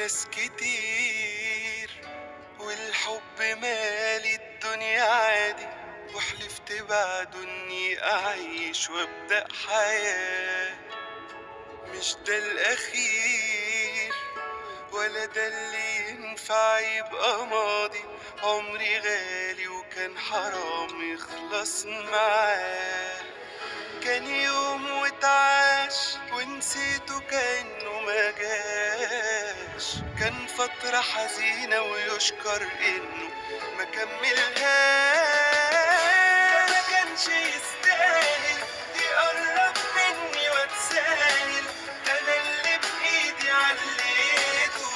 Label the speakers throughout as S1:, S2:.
S1: ناس كتير والحب مالي الدنيا عادي، وحلفت بعده اني اعيش وابدأ حياة. مش ده الاخير ولا ده اللي ينفع يبقى ماضي، عمري غالي وكان حرام يخلص معاه. كان يوم واتعاش ونسيته كأنه ما جاش، كان فترة حزينة ويشكر انه ما كملهاش. ما كانش يستاهل يقرب مني واتساهل، انا اللي بايدي عليته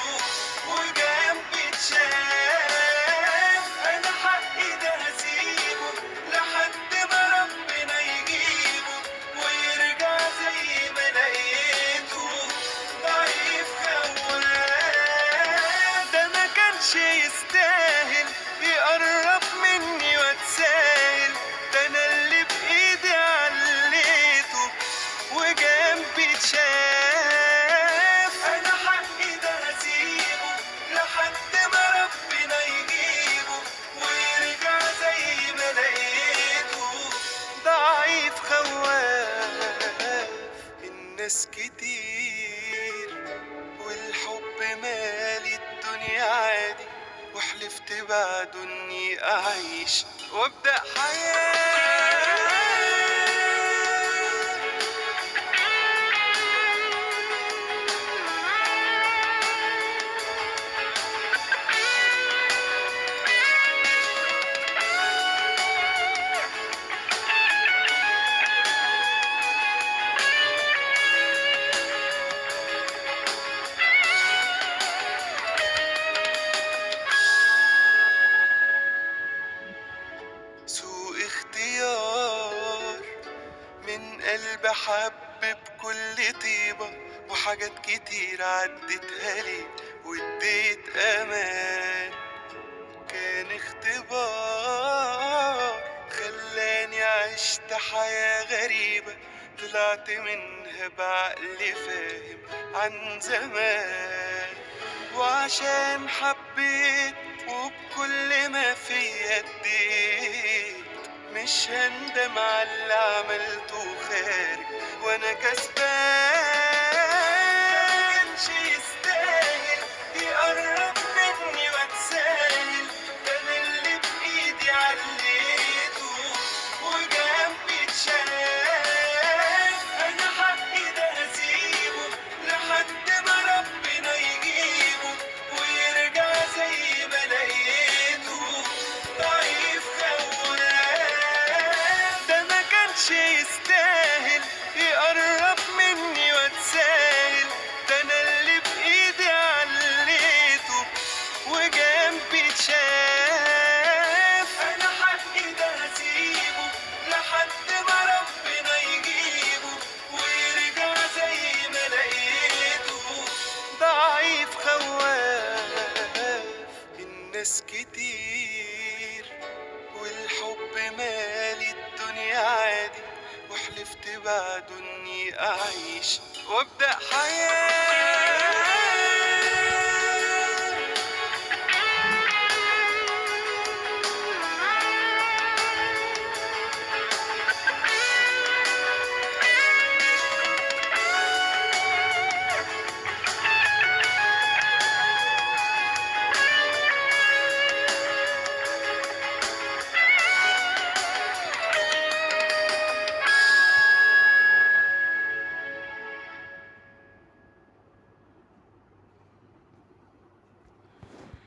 S1: وجنبي اتشاف. انا حقي ده هسيبه لحد ما ربنا يجيبه ويرجع زي ما لقيته ضعيف خواف. ده ما كانش يستاهل يقرب مني واتساهل، ده انا اللي بايدي عليته وجنبي اتشاف. انا حقي ده هسيبه لحد ما ربنا يجيبه ويرجع زي ما لقيته ضعيف خواف. الناس كتير والحب مالي الدنيا عادي، وحلفت بعده اني اعيش وابدأ حياة. سوء اختيار من قلب حب بكل طيبة، وحاجات كتير عدتها لي واديت امان. كان اختبار خلاني عشت حياة غريبة، طلعت منها بعقل فاهم عن زمان. وعشان حبيت وبكل ما فيا اديت، مش هندم على اللي عملته خارج وانا كسبان. مكانش يستاهل يقرب مني واتساهل، ده انا اللي بايدي عليته وجنبي اتشاف. انا حقي ده هسيبه لحد ما ربنا يجيبه ويرجع زي ما لقيته ضعيف خواف. ده ما كانش يستاهل يقرب مني واتساهل، ده انا اللي بايدي عليته وجنبي اتشاف. انا حقي ده هسيبه لحد ما ربنا يجيبه ويرجع زي ما لقيته ضعيف خواف. الناس كتير والحب مالي الدنيا عادي، وحلفت بعده اني اعيش وابدأ حياة.